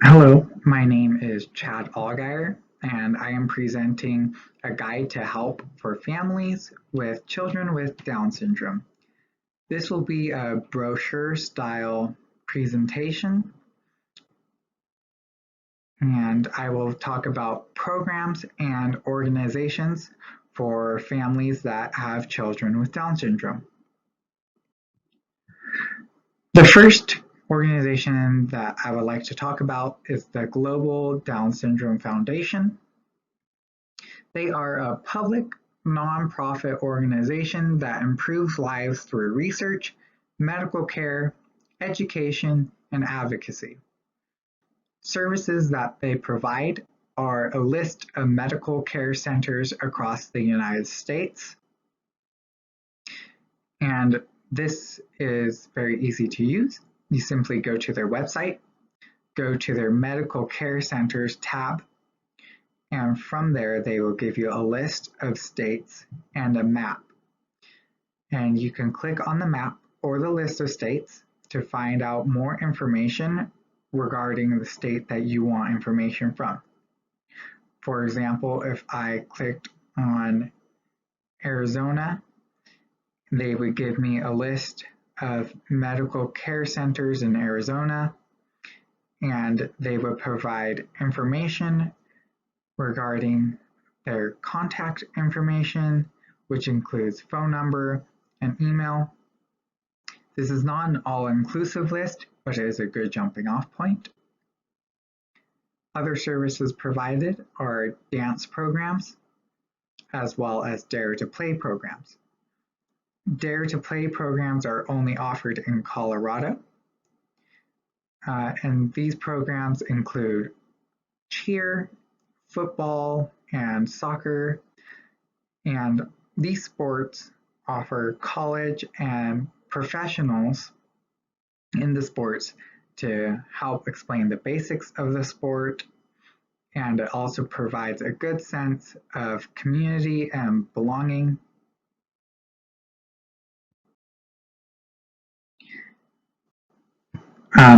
Hello, my name is Chad Allgaier, and I am presenting a guide to help for families with children with Down syndrome. This will be a brochure style presentation, and I will talk about programs and organizations for families that have children with Down syndrome. The first organization that I would like to talk about is the Global Down Syndrome Foundation. They are a public, nonprofit organization that improves lives through research, medical care, education, and advocacy. Services that they provide are a list of medical care centers across the United States. And this is very easy to use. You simply go to their website, go to their medical care centers tab, and from there they will give you a list of states and a map. And you can click on the map or the list of states to find out more information regarding the state that you want information from. For example, if I clicked on Arizona, they would give me a list of medical care centers in Arizona, and they would provide information regarding their contact information, which includes phone number and email. This is not an all-inclusive list, but it is a good jumping off point. Other services provided are dance programs, as well as Dare to Play programs. Dare to Play programs are only offered in Colorado, and these programs include cheer, football, and soccer, and these sports offer college and professionals in the sports to help explain the basics of the sport, and it also provides a good sense of community and belonging.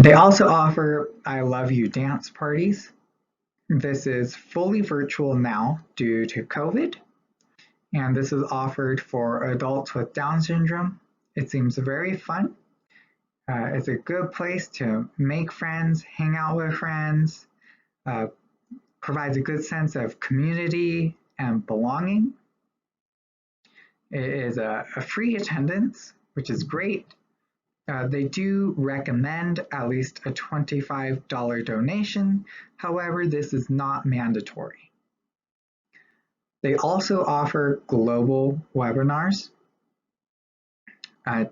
They also offer I Love You dance parties. This is fully virtual now due to COVID, and this is offered for adults with Down syndrome. It seems very fun. It's a good place to make friends, hang out with friends, provides a good sense of community and belonging. It is a free attendance, which is great. They do recommend at least a $25 donation. However, this is not mandatory. They also offer global webinars.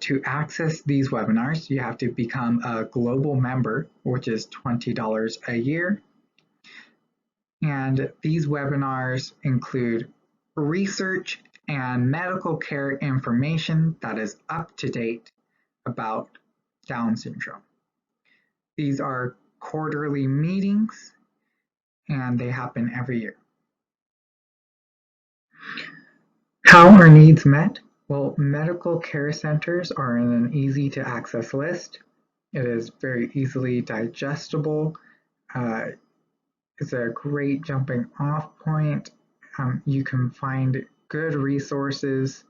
To access these webinars, you have to become a global member, which is $20 a year. And these webinars include research and medical care information that is up to date about Down syndrome. These are quarterly meetings, and they happen every year. How are needs met? Well, medical care centers are in an easy to access list. It is very easily digestible. It's a great jumping off point. You can find good resources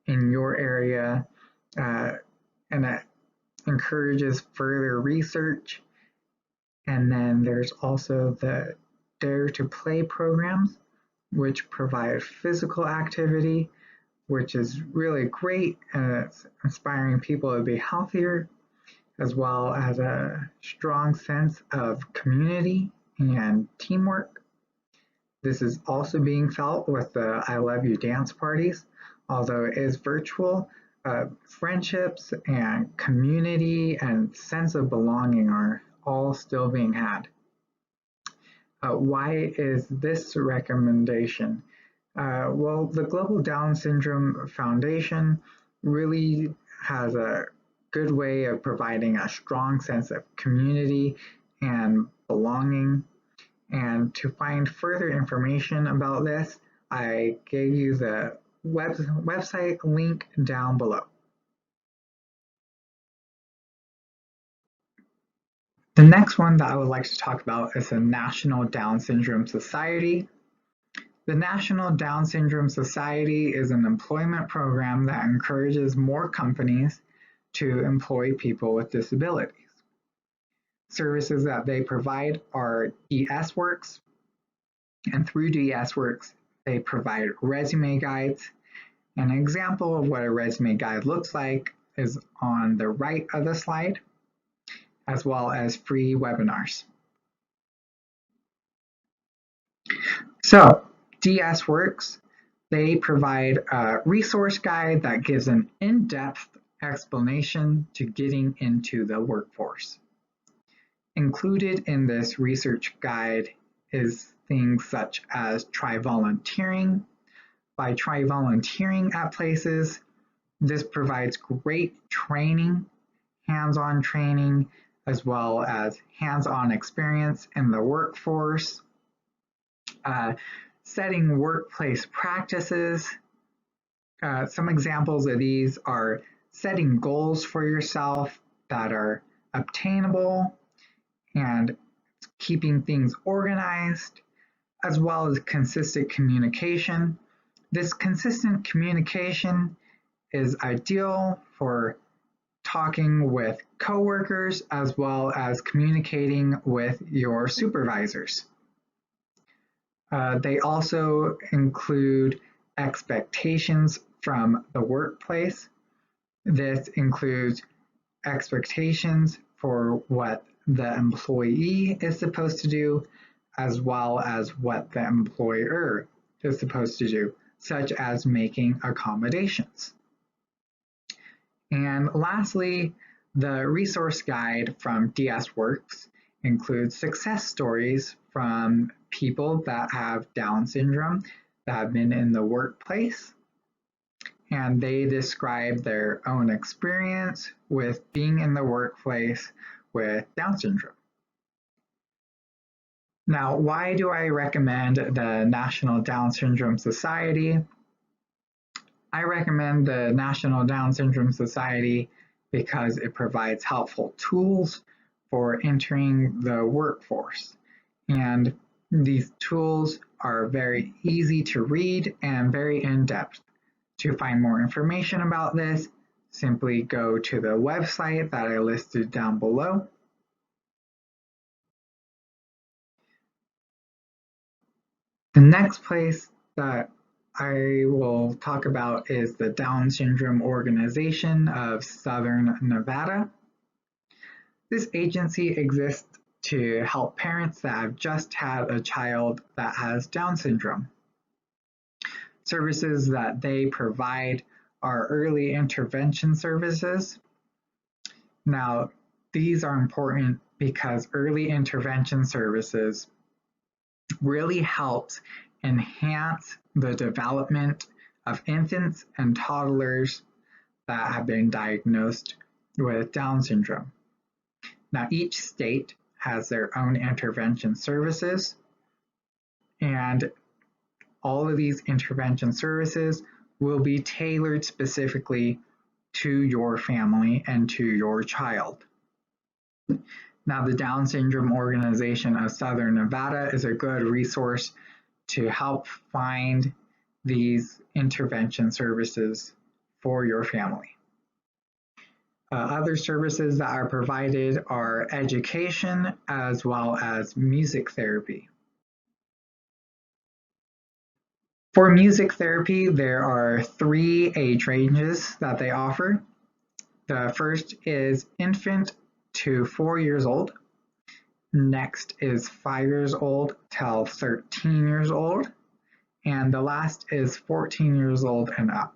in your area, and it encourages further research. And then there's also the Dare to Play programs, which provide physical activity, which is really great, and it's inspiring people to be healthier, as well as a strong sense of community and teamwork. This is also being felt with the I Love You dance parties. Although it is virtual, friendships and community and sense of belonging are all still being had. Why is this recommendation? Well, the Global Down Syndrome Foundation really has a good way of providing a strong sense of community and belonging. And to find further information about this, I gave you the website link down below. The next one that I would like to talk about is the National Down Syndrome Society. The National Down Syndrome Society is an employment program that encourages more companies to employ people with disabilities. Services that they provide are DSWorks, and through DSWorks, they provide resume guides. An example of what a resume guide looks like is on the right of the slide, as well as free webinars. So, DSWorks, they provide a resource guide that gives an in-depth explanation to getting into the workforce. Included in this research guide is things such as try volunteering. By try volunteering at places, this provides great training, hands-on training, as well as hands-on experience in the workforce, setting workplace practices. Some examples of these are setting goals for yourself that are obtainable and keeping things organized, as well as consistent communication. This consistent communication is ideal for talking with coworkers as well as communicating with your supervisors. They also include expectations from the workplace. This includes expectations for what the employee is supposed to do, as well as what the employer is supposed to do, such as making accommodations. And lastly, the resource guide from DSWorks includes success stories from people that have Down syndrome that have been in the workplace, and they describe their own experience with being in the workplace with Down syndrome. Now, why do I recommend the National Down Syndrome Society? I recommend the National Down Syndrome Society because it provides helpful tools for entering the workforce. And these tools are very easy to read and very in-depth. To find more information about this, simply go to the website that I listed down below. The next place that I will talk about is the Down Syndrome Organization of Southern Nevada. This agency exists to help parents that have just had a child that has Down syndrome. Services that they provide are early intervention services. Now, these are important because early intervention services really helps enhance the development of infants and toddlers that have been diagnosed with Down syndrome. Now, each state has their own intervention services, and all of these intervention services will be tailored specifically to your family and to your child. Now, the Down Syndrome Organization of Southern Nevada is a good resource to help find these intervention services for your family. Other services that are provided are education as well as music therapy. For music therapy, there are 3 age ranges that they offer. The first is infant to 4 years old. Next is 5 years old till 13 years old. And the last is 14 years old and up.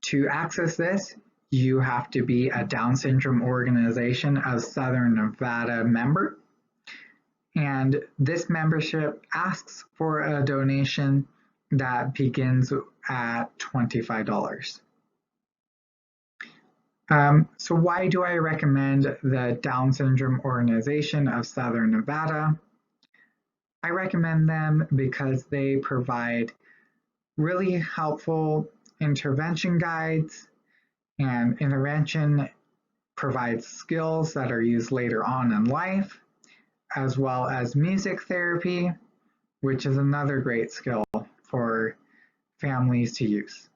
To access this, you have to be a Down Syndrome Organization of Southern Nevada member. And this membership asks for a donation that begins at $25. So why do I recommend the Down Syndrome Organization of Southern Nevada? I recommend them because they provide really helpful intervention guides and intervention provides skills that are used later on in life, as well as music therapy, which is another great skill for families to use.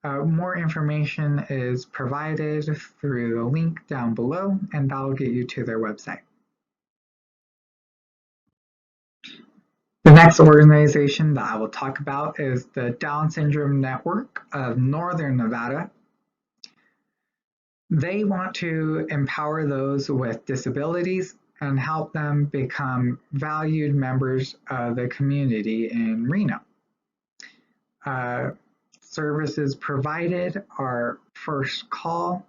More information is provided through the link down below, and that'll get you to their website. The next organization that I will talk about is the Down Syndrome Network of Northern Nevada. They want to empower those with disabilities and help them become valued members of the community in Reno. Services provided are First Call,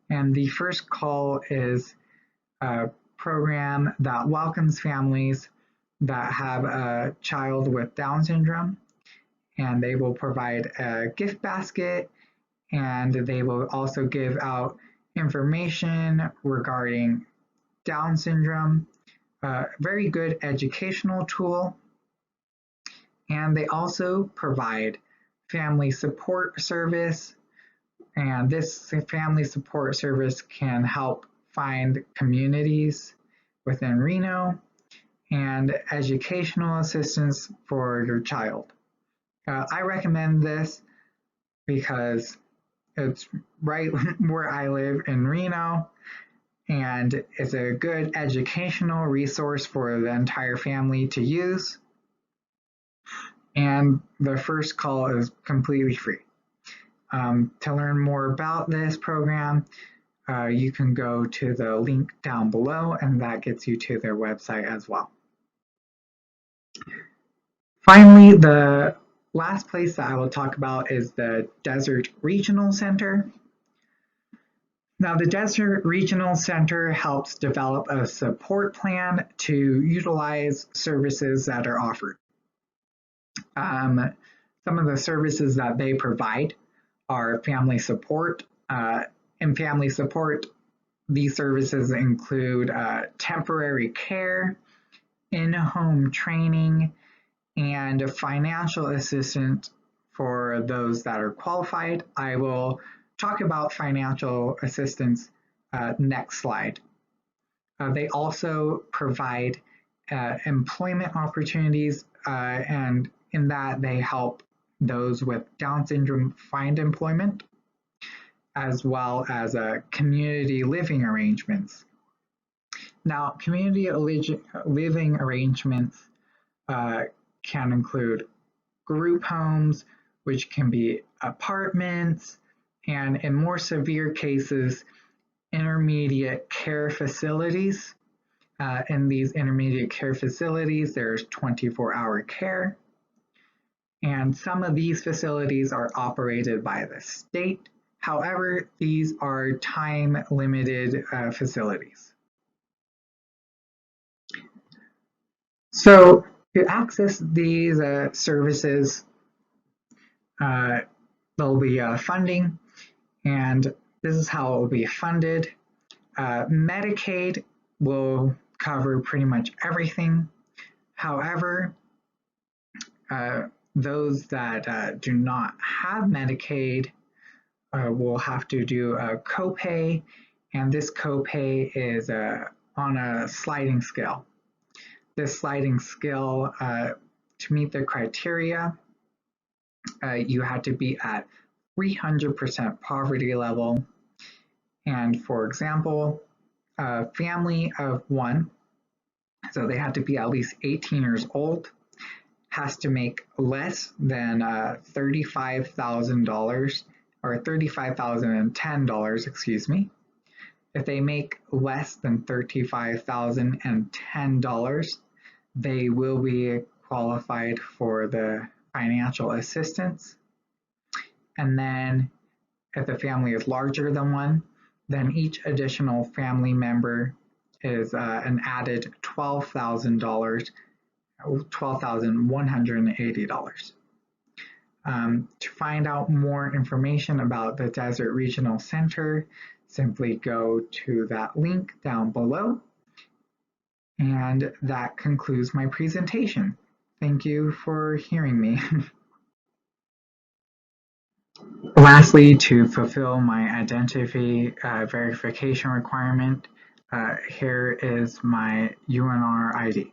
and the First Call is a program that welcomes families that have a child with Down syndrome, and they will provide a gift basket, and they will also give out information regarding Down syndrome, a very good educational tool, and they also provide family support service, and this family support service can help find communities within Reno and educational assistance for your child. I recommend this because it's right where I live in Reno, and it's a good educational resource for the entire family to use. And the First Call is completely free. To learn more about this program, you can go to the link down below, and that gets you to their website as well. Finally, the last place that I will talk about is the Desert Regional Center. Now, the Desert Regional Center helps develop a support plan to utilize services that are offered. Some of the services that they provide are family support. In family support, these services include temporary care, in-home training, and financial assistance for those that are qualified. I will talk about financial assistance next slide. They also provide employment opportunities, and in that they help those with Down syndrome find employment, as well as community living arrangements. Now, community living arrangements can include group homes, which can be apartments, and in more severe cases, intermediate care facilities. In these intermediate care facilities, there's 24-hour care. And some of these facilities are operated by the state. However, these are time-limited facilities. So to access these services, there'll be funding, and this is how it will be funded. Medicaid will cover pretty much everything. However, those that do not have Medicaid will have to do a copay, and this copay is on a sliding scale. This sliding scale, to meet the criteria, you have to be at 300% poverty level. And for example, a family of one, so they have to be at least 18 years old, has to make less than $35,000 or $35,010, excuse me. If they make less than $35,010, they will be qualified for the financial assistance. And then if the family is larger than one, then each additional family member is an added $12,000, $12,180. To find out more information about the Desert Regional Center, simply go to that link down below. And that concludes my presentation. Thank you for hearing me. Lastly, to fulfill my identity verification requirement, here is my UNR ID.